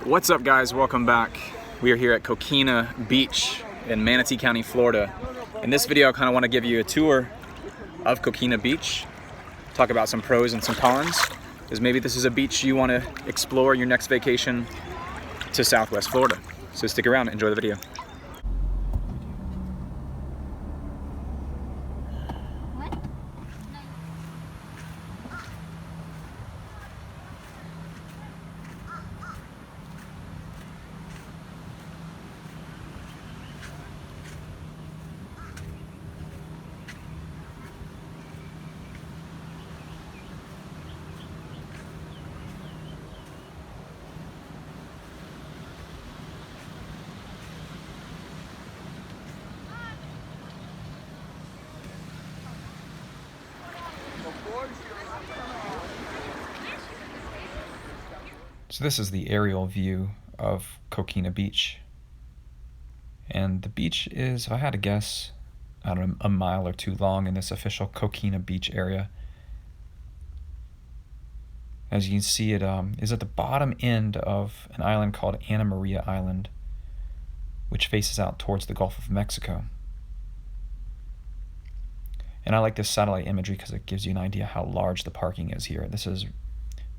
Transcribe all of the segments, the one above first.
What's up, guys? Welcome back. We are here at Coquina Beach in Manatee County, Florida. In this video, I kind of want to give you a tour of Coquina Beach, talk about some pros and some cons, because maybe this is a beach you want to explore your next vacation to Southwest Florida. So stick around and enjoy the video. So this is the aerial view of Coquina Beach. And the beach is, if I had to guess, I don't know, a mile or two long in this official Coquina Beach area. As you can see, it is at the bottom end of an island called Anna Maria Island, which faces out towards the Gulf of Mexico. And I like this satellite imagery because it gives you an idea how large the parking is here. This is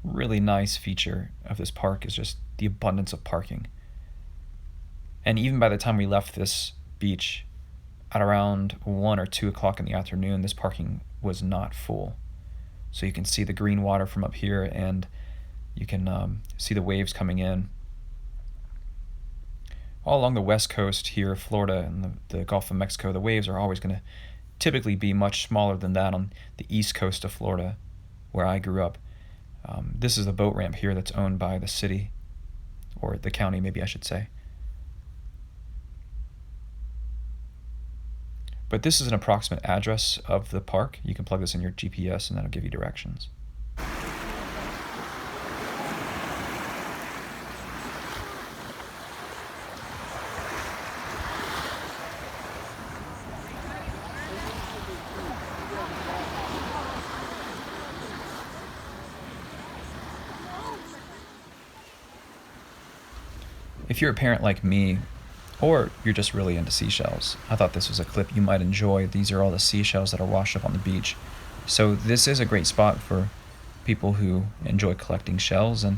really nice feature of this park is just the abundance of parking. And even by the time we left this beach at around 1 or 2 o'clock in the afternoon, this parking was not full. So you can see the green water from up here, and you can see the waves coming in. All along the west coast here of Florida and the Gulf of Mexico, the waves are always going to typically be much smaller than that on the east coast of Florida, where I grew up. This is the boat ramp here that's owned by the city, or the county maybe I should say. But this is an approximate address of the park. You can plug this in your GPS and that'll give you directions. If you're a parent like me, or you're just really into seashells, I thought this was a clip you might enjoy. These are all the seashells that are washed up on the beach. So this is a great spot for people who enjoy collecting shells. And,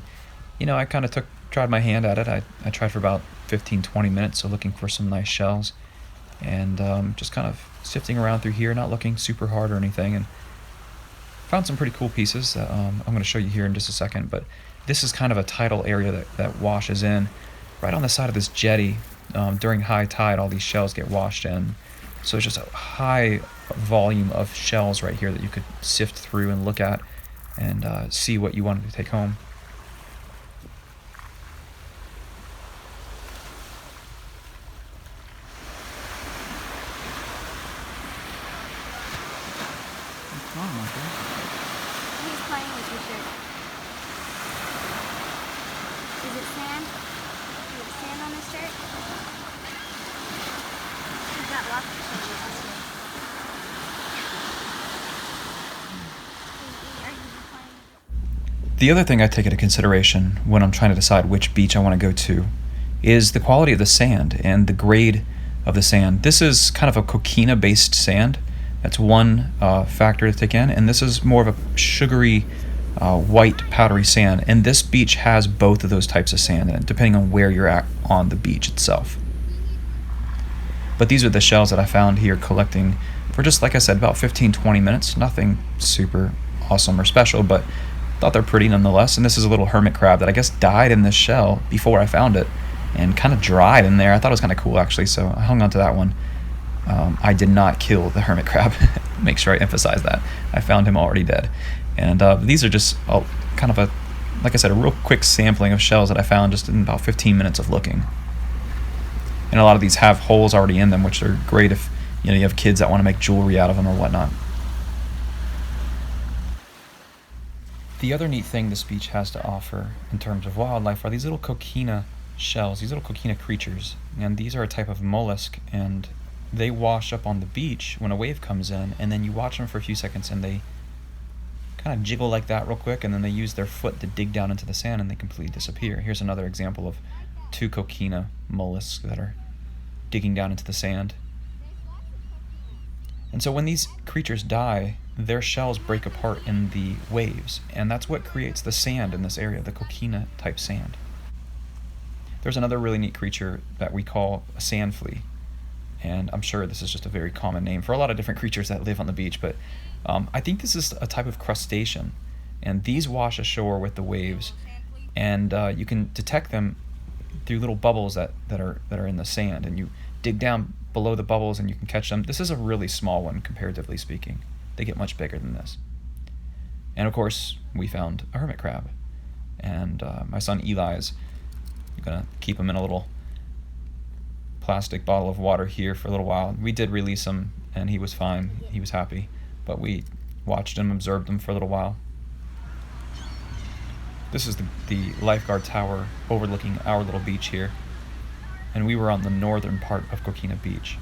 you know, I kind of tried my hand at it. I tried for about 15-20 minutes, so looking for some nice shells. And just kind of sifting around through here, not looking super hard or anything. And found some pretty cool pieces that I'm going to show you here in just a second. But this is kind of a tidal area that washes in. Right on the side of this jetty, during high tide, all these shells get washed in. So it's just a high volume of shells right here that you could sift through and look at and see what you wanted to take home. What's wrong, Michael? He's playing with your shirt. Is it sand? Is it sand on his shirt? He's got lots of sand on his shirt. The other thing I take into consideration when I'm trying to decide which beach I want to go to is the quality of the sand and the grade of the sand. This is kind of a coquina-based sand. That's one factor to take in, and this is more of a sugary, white, powdery sand. And this beach has both of those types of sand in it, depending on where you're at on the beach itself. But these are the shells that I found here collecting for just, like I said, about 15-20 minutes. Nothing super awesome or special, but thought they're pretty nonetheless. And this is a little hermit crab that I guess died in this shell before I found it and kind of dried in there. I thought it was kind of cool actually, so I hung on to that one. I did not kill the hermit crab. Make sure I emphasize that. I found him already dead. And these are just kind of like I said, a real quick sampling of shells that I found just in about 15 minutes of looking. And a lot of these have holes already in them, which are great if you have kids that want to make jewelry out of them or whatnot. The other neat thing this beach has to offer in terms of wildlife are these little coquina shells, these little coquina creatures. And these are a type of mollusk, and they wash up on the beach when a wave comes in, and then you watch them for a few seconds and they kind of jiggle like that real quick, and then they use their foot to dig down into the sand and they completely disappear. Here's another example of 2 Coquina mollusks that are digging down into the sand. And so when these creatures die, their shells break apart in the waves, and that's what creates the sand in this area, the Coquina type sand. There's another really neat creature that we call a sand flea, and I'm sure this is just a very common name for a lot of different creatures that live on the beach, but I think this is a type of crustacean, and these wash ashore with the waves, and you can detect them through little bubbles that are in the sand, and you dig down below the bubbles and you can catch them. This is a really small one, comparatively speaking. They get much bigger than this. And of course, we found a hermit crab, and my son Eli is gonna keep him in a little plastic bottle of water here for a little while. We did release him, and he was fine. He was happy, but we watched him, observed him for a little while. This is the Lifeguard Tower overlooking our little beach here, and we were on the northern part of Coquina Beach.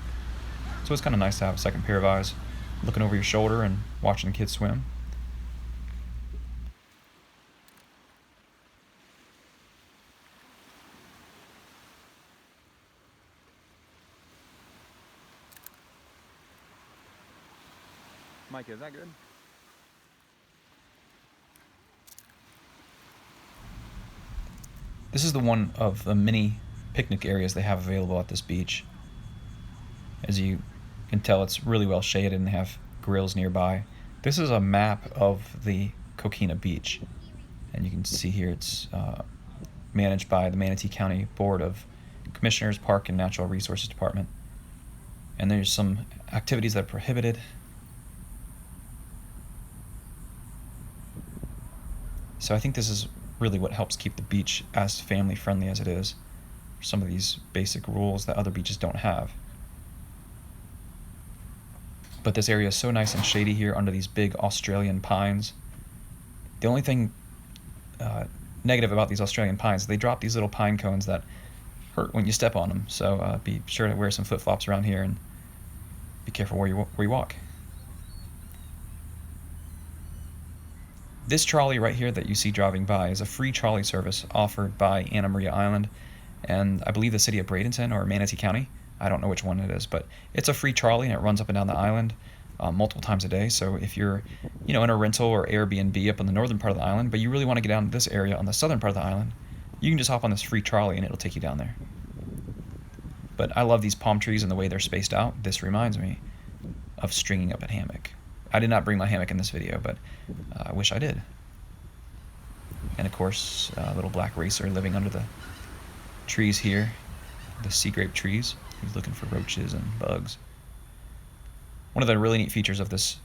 So it's kind of nice to have a second pair of eyes looking over your shoulder and watching the kids swim. Mike, is that good? This is the one of the many picnic areas they have available at this beach. As you can tell, it's really well shaded and they have grills nearby. This is a map of the Coquina Beach, and you can see here it's managed by the Manatee County Board of Commissioners, Park and Natural Resources Department. And there's some activities that are prohibited. So I think this is really what helps keep the beach as family friendly as it is. Some of these basic rules that other beaches don't have. But this area is so nice and shady here under these big Australian pines. The only thing negative about these Australian pines is they drop these little pine cones that hurt when you step on them. So be sure to wear some flip-flops around here and be careful where you walk. This trolley right here that you see driving by is a free trolley service offered by Anna Maria Island and I believe the city of Bradenton or Manatee County. I don't know which one it is, but it's a free trolley and it runs up and down the island multiple times a day. So if you're, in a rental or Airbnb up on the northern part of the island, but you really want to get down to this area on the southern part of the island, you can just hop on this free trolley and it'll take you down there. But I love these palm trees and the way they're spaced out. This reminds me of stringing up a hammock. I did not bring my hammock in this video, but I wish I did. And of course, a little black racer living under the trees here, the sea grape trees. He's looking for roaches and bugs. One of the really neat features of this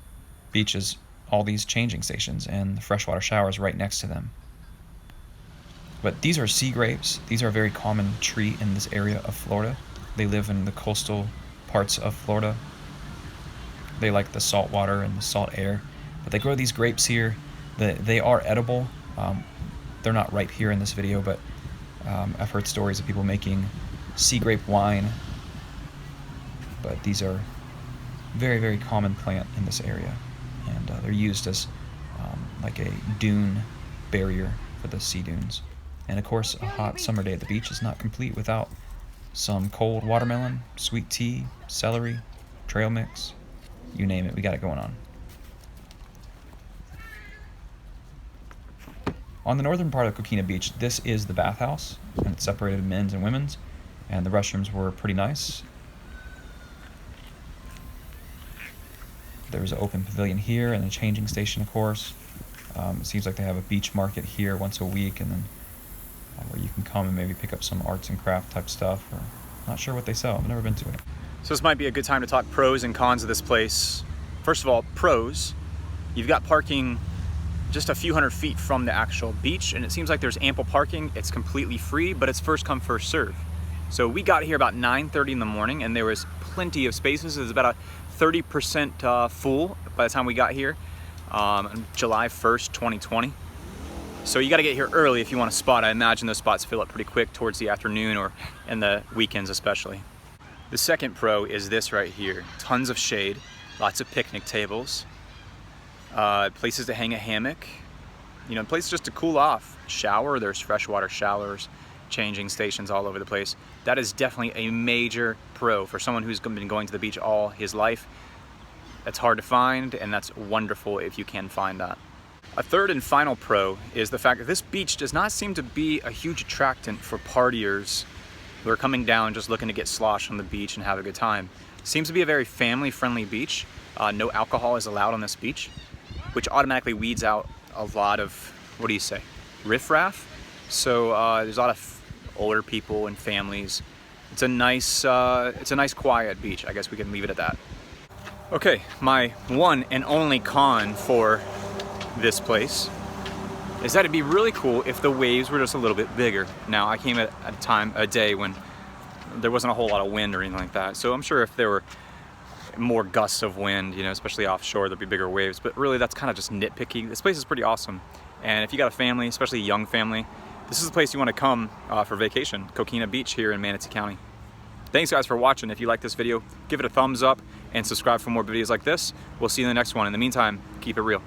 beach is all these changing stations and the freshwater showers right next to them. But these are sea grapes. These are a very common tree in this area of Florida. They live in the coastal parts of Florida. They like the salt water and the salt air, but they grow these grapes here. They are edible. They're not right here in this video, but I've heard stories of people making sea grape wine. But these are very, very common plant in this area, and they're used as like a dune barrier for the sea dunes. And of course, a hot summer day at the beach is not complete without some cold watermelon, sweet tea, celery, trail mix. You name it, we got it going on. On the northern part of Coquina Beach, this is the bathhouse, and it's separated men's and women's, and the restrooms were pretty nice. There's an open pavilion here and a changing station, of course. It seems like they have a beach market here once a week, and then where you can come and maybe pick up some arts and craft type stuff. Or not sure what they sell. I've never been to it. So this might be a good time to talk pros and cons of this place. First of all, pros. You've got parking just a few hundred feet from the actual beach, and it seems like there's ample parking. It's completely free, but it's first come, first serve. So we got here about 9:30 in the morning, and there was plenty of spaces. It was about a 30% full by the time we got here on July 1st, 2020. So you got to get here early if you want a spot. I imagine those spots fill up pretty quick towards the afternoon or in the weekends especially. The second pro is this right here. Tons of shade, lots of picnic tables. places to hang a hammock, you know, places just to cool off, shower. There's freshwater showers, changing stations all over the place. That is definitely a major pro for someone who's been going to the beach all his life. That's hard to find, and that's wonderful if you can find that. A third and final pro is the fact that this beach does not seem to be a huge attractant for partiers who are coming down just looking to get sloshed on the beach and have a good time. It seems to be a very family-friendly beach. No alcohol is allowed on this beach, which automatically weeds out a lot of, what do you say, riffraff. So there's a lot of older people and families. It's a nice quiet beach. I guess we can leave it at that. Okay, my one and only con for this place is that it'd be really cool if the waves were just a little bit bigger. Now, I came at a day when there wasn't a whole lot of wind or anything like that, so I'm sure if there were more gusts of wind, you know, especially offshore, there'd be bigger waves, but really that's kind of just nitpicky. This place is pretty awesome, and if you got a family, especially a young family, this is the place you want to come for vacation, Coquina Beach here in Manatee County. Thanks guys for watching. If you like this video, give it a thumbs up and subscribe for more videos like this. We'll see you in the next one. In the meantime, keep it real.